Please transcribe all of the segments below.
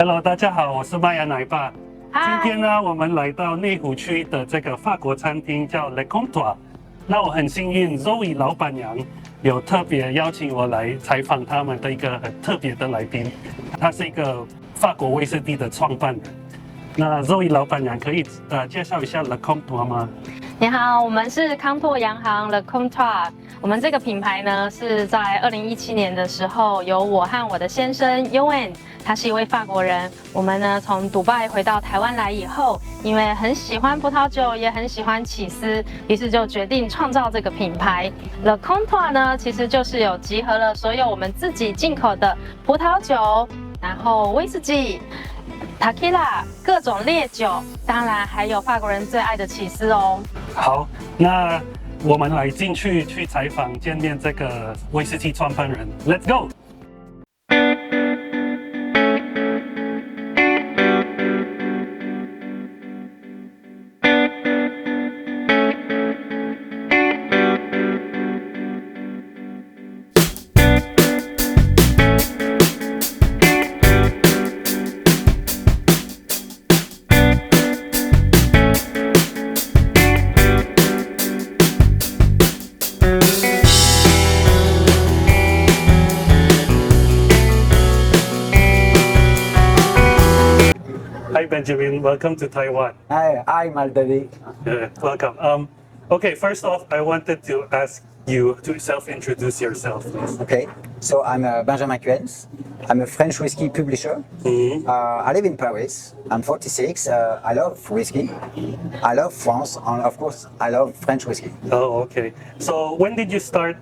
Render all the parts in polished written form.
Hello， 大家好，我是麦芽奶爸。今天呢，我们来到内湖区的这个法国餐厅，叫 Comptoir。那我很幸运 ，Zoe 老板娘有特别邀请我来采访他们的一个很特别的来宾，他是一个法国威士忌的创办人。那 Zoe 老板娘可以介绍一下 Comptoir 吗？你好，我们是康拓洋行 Comptoir。我们这个品牌呢，是在2017年的时候，由我和我的先生 Kuentz， 他是一位法国人。我们呢从迪拜回到台湾来以后，因为很喜欢葡萄酒，也很喜欢起司，于是就决定创造这个品牌。Comptoir 呢，其实就是有集合了所有我们自己进口的葡萄酒，然后威士忌、Tequila 各种烈酒，当然还有法国人最爱的起司哦。好，那我们来进去采访见面这个威士忌创办人 ，Let's go。Hi Benjamin, welcome to Taiwan. Hi Maldavi. Welcome. Okay, first off, I wanted to ask you to self-introduce yourself, please. Okay, so I'm Benjamin Kuentz. I'm a French whiskey publisher. I live in Paris. I'm 46. I love whiskey. I love France, and of course, I love French whiskey. Oh, okay. So when did you start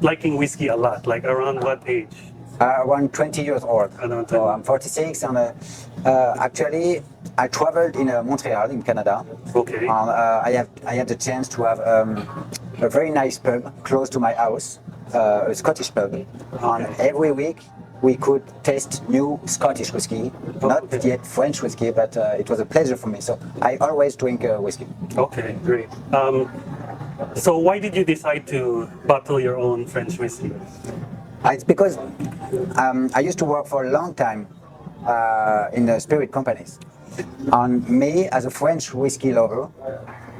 liking whiskey a lot? Like around what age? Around 20 years old. So I'm 46, and actually, I traveled in Montreal, in Canada. Okay. And I had the chance to have a very nice pub close to my house, a Scottish pub. Okay. And every week we could taste new Scottish whiskey, not yet French whiskey, but it was a pleasure for me. So I always drink whiskey. Okay, great. So why did you decide to bottle your own French whiskey? It's because I used to work for a long time in the spirit companies. And me, as a French whiskey lover,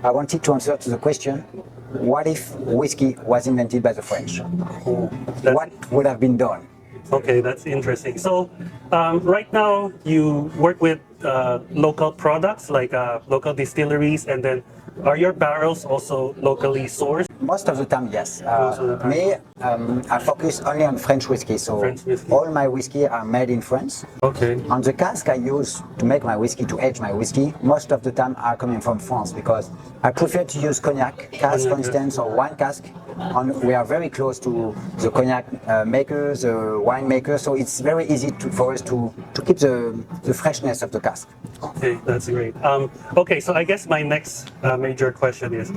I wanted to answer to the question, what if whiskey was invented by the French? What would have been done? Okay, that's interesting. So right now you work with local products like local distilleries, and then are your barrels also locally sourced? Most of the time, yes. Me, I focus only on French whiskey, so French whiskey. All my whiskey are made in France. Okay. And the cask I use to make my whiskey, to age my whiskey, most of the time are coming from France, because I prefer to use cognac cask, for instance, or wine cask. And we are very close to the cognac makers, the wine makers, so it's very easy for us to keep the freshness of the cask. Okay, that's great. Okay, so I guess my next major question is,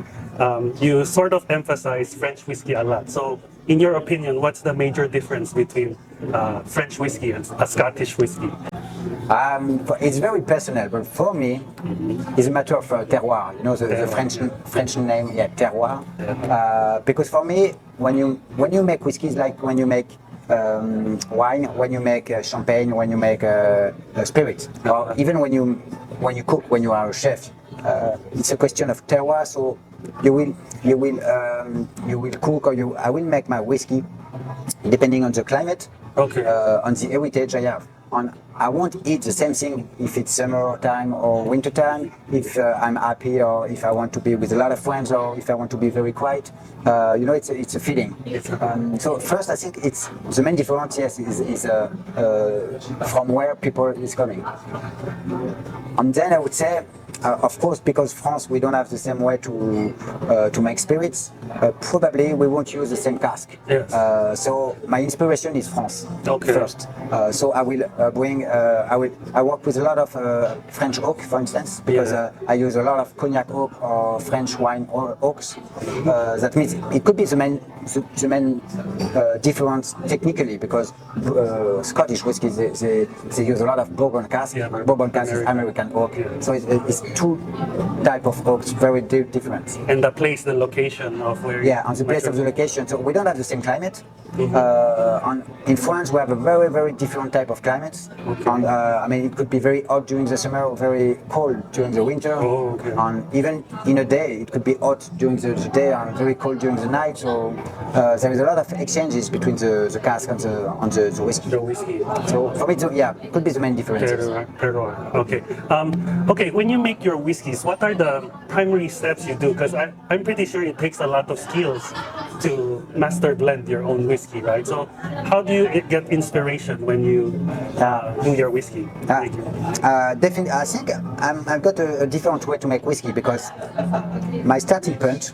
you sort of emphasize French whiskey a lot. So in your opinion, what's the major difference between French whiskey and a Scottish whiskey? It's very personal, but for me, it's a matter of terroir. You know the French name, yeah, terroir. Because for me, when you make whiskey, it's like when you make wine, when you make champagne, when you make spirits, or even when you cook, when you are a chef. It's a question of terroir. So you will cook, or I will make my whiskey depending on the climate, okay, on the heritage I have. And I won't eat the same thing if it's summer time or winter time, if I'm happy or if I want to be with a lot of friends or if I want to be very quiet. It's a feeling. So first, I think it's the main difference, yes, is from where people is coming. And then I would say, of course, because France, we don't have the same way to make spirits. Probably we won't use the same cask. Yes. So my inspiration is France, okay, first. So I will I work with a lot of French oak, for instance, because I use a lot of cognac oak or French wine oaks. That means it could be the main difference technically, because Scottish whiskey they use a lot of bourbon cask. Bourbon cask is American oak, so it's two type of oaks, very different. And the place, the location of where. Yeah, on the place of the location. So we don't have the same climate. In France, we have a very, very different type of climates. Okay. And, I mean, it could be very hot during the summer or very cold during the winter. Oh, okay. And even in a day, it could be hot during the day and very cold during the night. So there is a lot of exchanges between the cask and the whiskey. The whiskey. So for me, it could be the main differences. Terroir. Okay. Okay. When you make your whiskeys, what are the primary steps you do? Because I'm pretty sure it takes a lot of skills to master blend your own whiskey, right? So how do you get inspiration when you do your whiskey? Definitely, I think I've got a different way to make whiskey because my starting point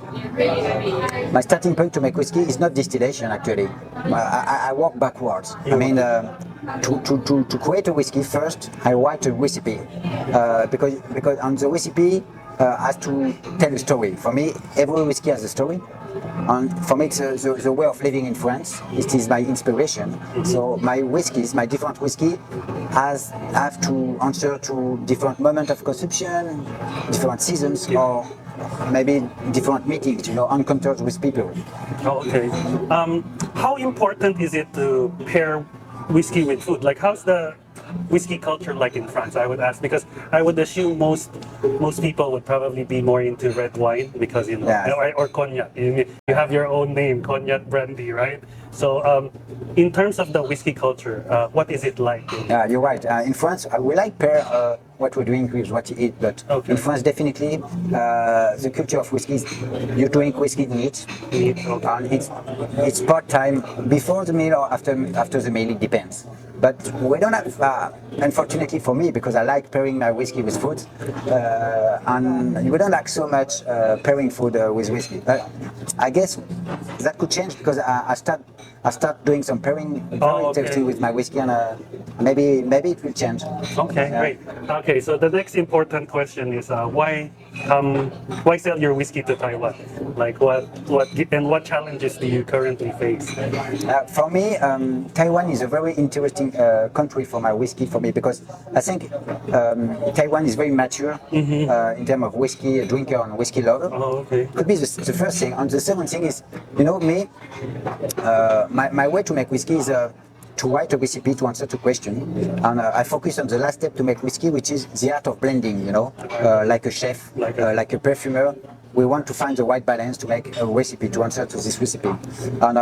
to make whiskey is not distillation actually. I work backwards. I mean, to create a whiskey first, I write a recipe because on the recipe has to tell a story. For me, every whiskey has a story. And for me, it's the way of living in France. It is my inspiration. So my whiskeys, my different whiskey, have to answer to different moments of consumption, different seasons, or maybe different meetings, encounters with people. Okay. How important is it to pair whiskey with food? Like, how's the whiskey culture like in France? I would ask because I would assume most people would probably be more into red wine because or cognac. You have your own name, cognac brandy, right? So in terms of the whiskey culture, what is it like? Yeah, you're right. In France, we like pair what we drink with what you eat, but in France, definitely the culture of whiskey is you drink whiskey neat, and it's part time before the meal or after the meal. It depends. But we don't have, unfortunately for me, because I like pairing my whiskey with food, and we don't like so much pairing food with whiskey. But I guess that could change because I start doing some pairing very tasty with my whiskey, and maybe it will change. Okay, great. Okay, so the next important question is why sell your whiskey to Taiwan? Like what challenges do you currently face? For me, Taiwan is a very interesting country for my whiskey for me because I think Taiwan is very mature in terms of whiskey, a drinker and whiskey lover. Oh, okay. Could be the first thing. And the second thing is, me, my way to make whiskey is to write a recipe to answer to question, and I focus on the last step to make whiskey, which is the art of blending. Like a chef, like a perfumer. We want to find the right balance to make a recipe to answer to this recipe. And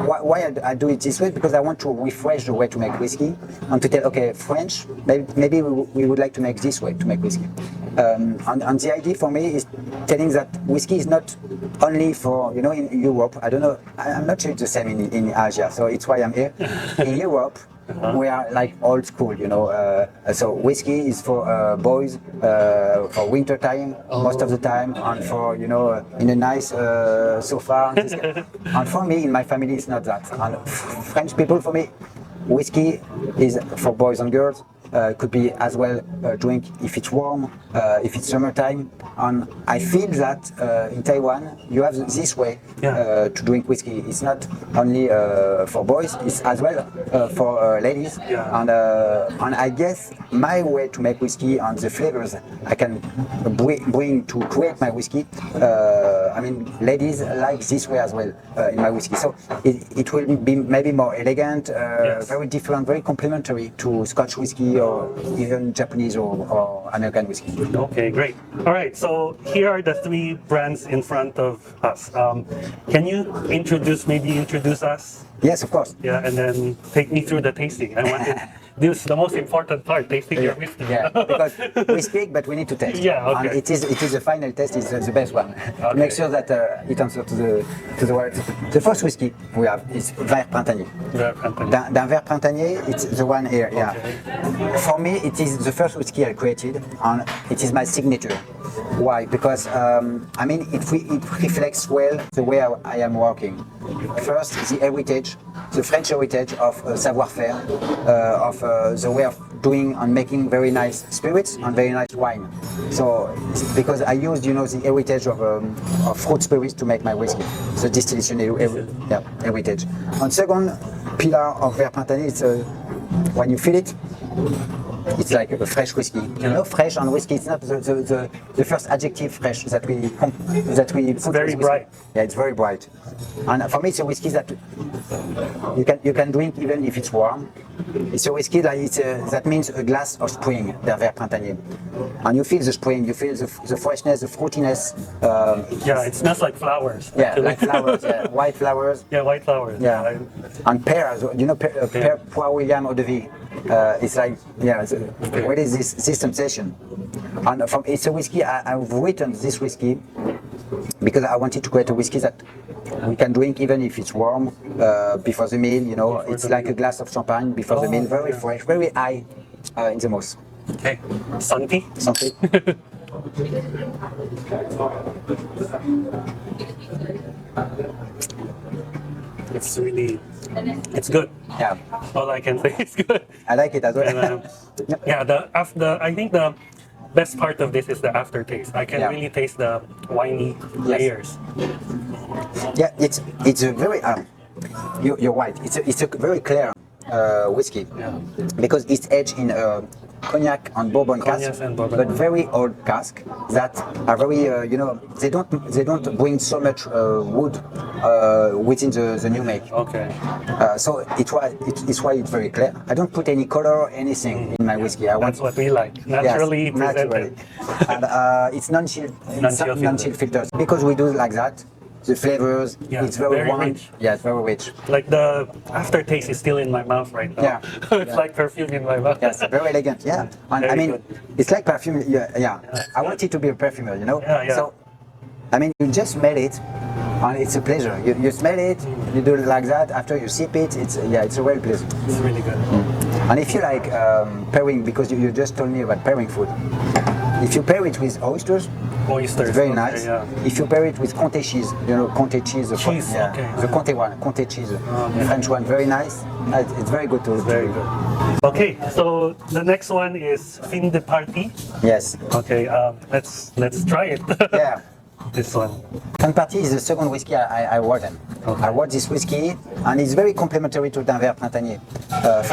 why I do it this way? Because I want to refresh the way to make whiskey and to tell, okay, French, maybe we would like to make this way to make whiskey. And the idea for me is telling that whiskey is not only for, in Europe. I don't know, I'm not sure it's the same in Asia, so it's why I'm here. In Europe, we are like old school, so whiskey is for boys for winter time most of the time, and for in a nice sofa. And for me, in my family, it's not that. And French people, for me, whiskey is for boys and girls. Could be as well drink if it's warm, if it's summertime. And I feel that in Taiwan you have this way to drink whiskey. It's not only for boys, it's as well for ladies. And I guess my way to make whiskey and the flavors I can bring to create my whiskey, ladies like this way as well in my whiskey. So it will be maybe more elegant, very different, very complementary to Scotch whiskey or even Japanese or American whiskey. Okay, great. All right, so here are the three brands in front of us. Can you introduce us? Yes, of course. Yeah, and then take me through the tasting. I wanted this is the most important part, tasting your whiskey. Yeah, because we speak, but we need to taste. Yeah, okay. And it is the final test is the best one. To make sure that it answers to the words. The first whiskey we have is Verre Printanier. Verre Printanier. Verre Printanier, it's the one here. Yeah. Okay. For me, it is the first whiskey I created, and it is my signature. Why? Because it reflects well the way I am working. First, the heritage, the French heritage of savoir-faire, of the way of doing and making very nice spirits and very nice wine. So, because I used, the heritage of fruit spirits to make my whiskey, the distillation heritage. And second pillar of Verre Printanier is when you feel it, It's like a fresh whiskey. You know, fresh on whiskey. It's not the first adjective fresh that we put. Very bright. Yeah, it's very bright. And for me, it's a whiskey that you can drink even if it's warm. It's a whiskey that means a glass of spring, Verre Printanier. And you feel the spring, you feel the freshness, the fruitiness. Yeah, it smells like flowers. Yeah, actually. like flowers. Yeah, white flowers. Yeah, white flowers. Yeah, and pears. You know, pear Poire William Eau de Vie. It's like, yeah, what is this sensation? And it's a whiskey. I've written this whiskey because I wanted to create a whiskey that we can drink even if it's warm before the meal. You know, it's like a glass of champagne before the meal. Very fresh, very high in the mouth. Okay, Santi. Santé. It's good. Yeah, All I can say is good. I like it as well. And, yeah, I think the best part of this is the aftertaste. I can really taste the winey layers. Yeah, it's a very you're right. It's a very clear whiskey because it's aged in cognac and bourbon cask, but very old cask that are very you know, they don't bring so much wood within the new make. Okay. So it's why it's very clear. I don't put any color or anything in my whiskey. That's what we like. Naturally presented. And it's non-chill filters because we do like that. The flavors, it's very warm. Rich. Yeah, it's very rich. Like the aftertaste is still in my mouth right now. Yeah. It's like perfume in my mouth. Yes, very elegant. Yeah, and I mean, good. it's like perfume. Yeah. I want it to be a perfumer, you know. Yeah. So, I mean, you just smell it, and it's a pleasure. You smell it, you do it like that. After you sip it, it's a real pleasure. It's really good. And if you like pairing, because you just told me about pairing food. If you pair it with oysters, it's very nice. Yeah. If you pair it with Comté cheese, you know, Comté cheese, the Comté one, Comté cheese, the French one, very nice. It's very good too. Very good. Okay, so the next one is Fin de Partie. Yes. Okay, let's try it. Yeah. This one. Partie is the second whiskey I wrote in. Okay. I wrote this whiskey, and it's very complementary to Verre Printanier.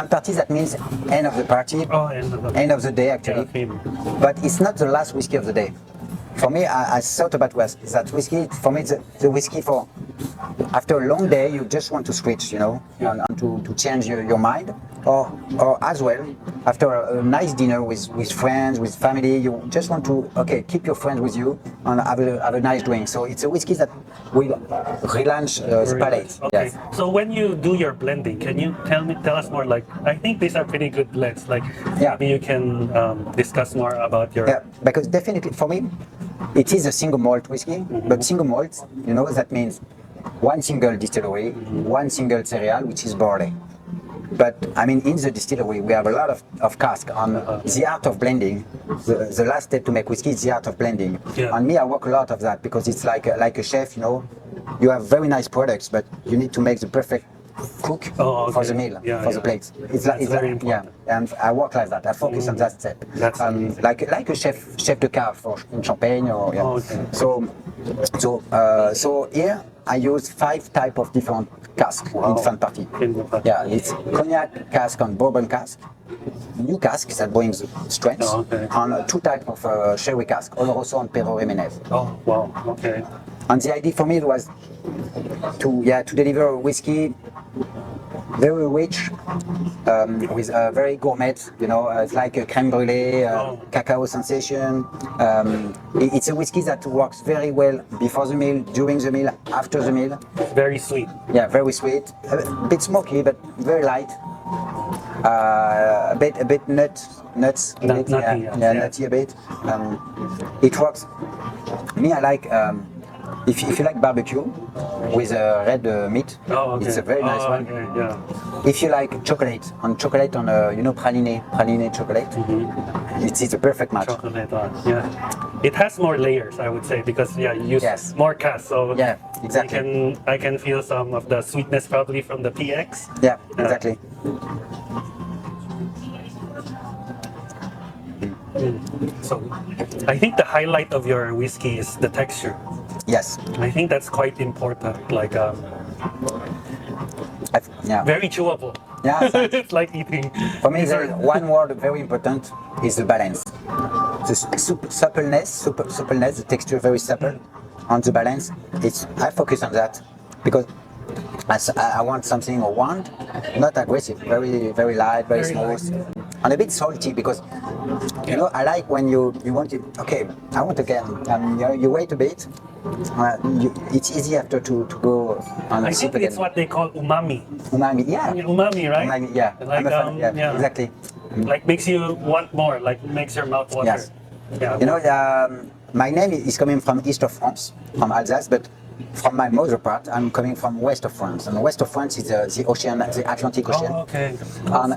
Partie, that means end of the party, end of the day actually. Yeah, but it's not the last whiskey of the day. For me, I thought about that whiskey. For me, it's the whiskey for after a long day, you just want to switch, you know, and to change your mind. Or as well, after a nice dinner with friends, with family, you just want to keep your friends with you and have a nice drink. So it's a whiskey that will relaunch the palate. Okay. Yes. So when you do your blending, can you tell us more? Like, I think these are pretty good blends. Like, maybe you can discuss more about your. Yeah, because definitely for me, it is a single malt whiskey. But single malt, you know, that means one single distillery, one single cereal, which is barley. But I mean, in the distillery, we have a lot of cask on the art of blending. The last step to make whiskey is the art of blending. Yeah. And me, I work a lot of that because it's like a chef, you know. You have very nice products, but you need to make the perfect cook for the meal, for the plates. It's very important. And I work like that. I focus on that step. Like a chef de cave for in Champagne or So here I use 5 types of different casks in Fin Partie. Yeah, it's cognac cask and bourbon cask. New cask that brings strength, and 2 types of sherry cask, Oloroso and Perro Jimenez. Oh wow! Okay. And the idea for me was to deliver a whiskey very rich, with very gourmet, you know, it's like a crème brûlée, cacao sensation. It's a whiskey that works very well before the meal, during the meal, after the meal. Very sweet. Yeah, very sweet. A bit smoky, but very light. A bit nutty a bit. It works. Me, I like. If you like barbecue with red meat, it's a very nice one. Okay, yeah. If you like chocolate on you know, praline chocolate, it's a perfect match. Chocolate, yeah. It has more layers, I would say, because you use more cask, so exactly. I can feel some of the sweetness probably from the PX. Yeah, exactly. So, I think the highlight of your whiskey is the texture. Yes. I think that's quite important. Like, very chewable. Yeah, It's like eating. For me, there is one word very important is the balance. The suppleness, the texture very supple. On the balance, I focus on that because I want something round, not aggressive, very light, very smooth, and a bit salty because you know I like when you want it. Okay, I want again. You wait a bit. It's easy after to go on I a think sip it's again. what they call umami. Umami, yeah. Umami, right? Umami, yeah. Like, I'm a fan, yeah, yeah. exactly. Like makes you want more, like makes your mouth water. Yes. Yeah. You know, my name is coming from east of France, from Alsace, but from my mother part, I'm coming from west of France. And west of France is the ocean, the Atlantic Ocean. Oh, okay. And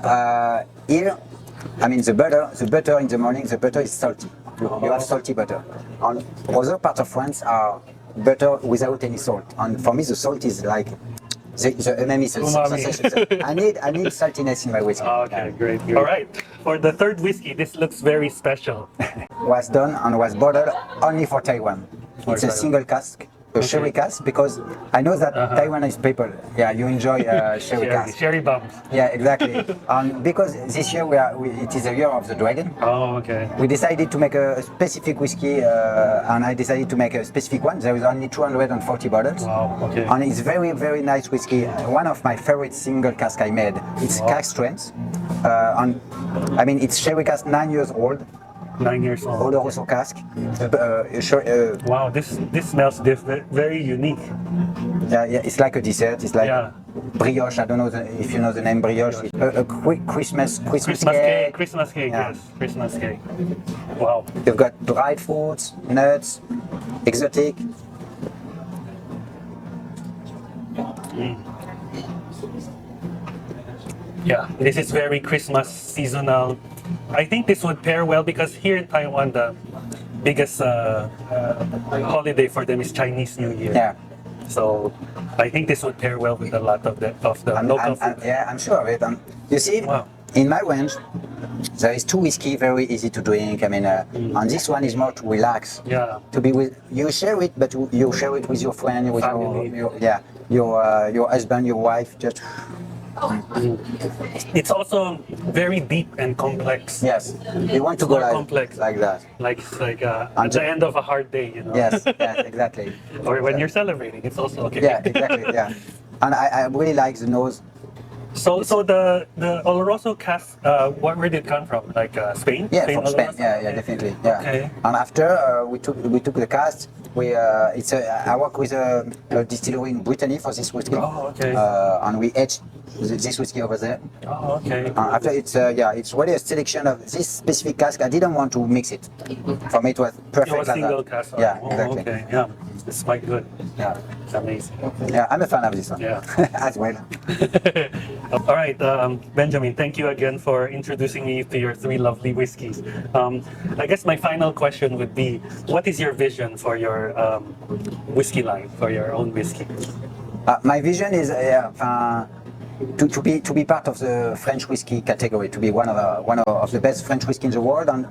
here, I mean, the butter in the morning, the butter is salty. You have salty butter. And other parts of France are butter without any salt. And for me, the salt is like the umami. I need saltiness in my whiskey. Okay, great. All right. For the third whiskey, this looks very special. Was done and was bottled only for Taiwan. It's a single cask, a sherry cask, because I know that Taiwanese people, yeah, you enjoy sherry cask. Sherry bombs. Yeah, exactly. And because this year it is the year of the dragon. Oh, okay. We decided to make a specific whiskey, and I decided to make a specific one. There is only 240 bottles. Wow, okay. And it's very nice whiskey. One of my favorite single cask I made. It's cask strength. And I mean, it's sherry cask 9 years old. 9 years old. Oloroso cask. Wow, this smells very unique. Yeah, it's like a dessert. It's like brioche. I don't know if you know the name brioche. A quick Christmas cake. Christmas cake, Yeah. yes. Christmas cake. Wow. You've got dried fruits, nuts, exotic. Yeah, this is very Christmas seasonal. I think this would pair well because here in Taiwan, the biggest holiday for them is Chinese New Year. Yeah. So I think this would pair well with a lot of the local food. Yeah, I'm sure of it. You see, Wow. in my range, there is two whiskey very easy to drink. I mean, and this one is more to relax. Yeah. To be with, you share it, but you share it with your friend, with Family. your husband, your wife. Just It's also very deep and complex. yes, you want to go more like, complex. like that. Like at the end of a hard day, you know. Yes, yes, exactly. Or when you're celebrating, it's also okay. Yeah, exactly. Yeah, and I really like the nose. So the Oloroso cask, where did it come from? Like Spain? Yeah, from Spain. Oloroso? Yeah, definitely. Yeah. Okay. And after we took the cask, I work with a distillery in Brittany for this whiskey. Oh, okay. And we aged this whiskey over there. Oh, okay. After it's really a selection of this specific cask. I didn't want to mix it. For me, it was perfect. Your like single that. cask. Yeah, Oh, exactly. okay. Yeah, it's quite good. Yeah, It's amazing. yeah. I'm a fan of this one. Yeah. As well. All right, Benjamin, thank you again for introducing me to your three lovely whiskeys. I guess my final question would be, what is your vision for your whiskey line, for your own whiskey? My vision is to be part of the French whiskey category, to be one of the best French whiskey in the world, and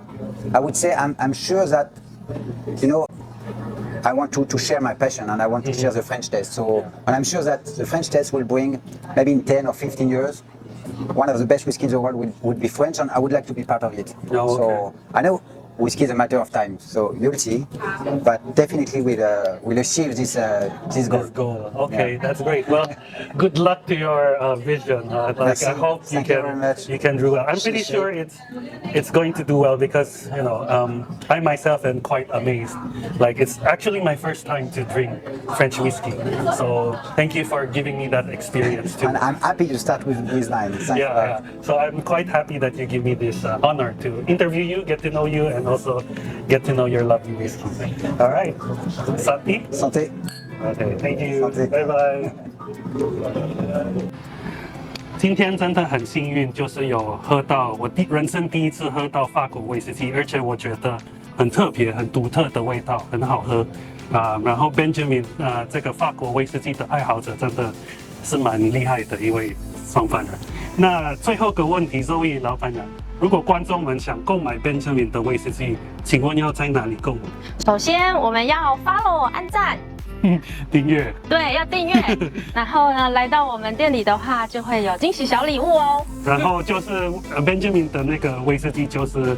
I would say I'm sure that, you know, I want to share my passion and I want to share the French taste. So, and I'm sure that the French taste will bring, maybe in 10 or 15 years, one of the best whiskey in the world would be French, and I would like to be part of it. Oh, okay. So I know whiskey is a matter of time, so you'll see. But definitely we'll achieve this goal. This goal. Okay, Yeah. that's great. Well, good luck to your vision. Merci. I hope Thank you very much. you can do well. I'm pretty sure it's going to do well because I myself am quite amazed. Like it's actually my first time to drink French whiskey. So thank you for giving me that experience too. And I'm happy to start with this line. Thanks for that. Yeah. So I'm quite happy that you give me this honor to interview you, get to know you, and also get to know your lovely whiskey. All right. Santi? Santé. Okay, thank you. Santé. Bye bye. 今天真的很幸运，就是有喝到我人生第一次喝到法国威士忌，而且我觉得很特别、很独特的味道，很好喝然后 Benjamin 这个法国威士忌的爱好者真的是蛮厉害的一位创办人。那最后个问题 ，Zoe 老板娘，如果观众们想购买 Benjamin 的威士忌，请问要在哪里购买？首先我们要 follow 按赞，订阅。对，要订阅。然后呢，来到我们店里的话，就会有惊喜小礼物哦。然后就是Benjamin 的那个威士忌，就是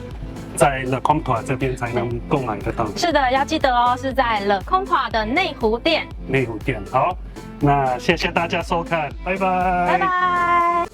在 Le Comptoir 这边才能购买得到。是的，要记得哦，是在 Le Comptoir 的内湖店。内湖店，好，那谢谢大家收看，拜拜。拜拜。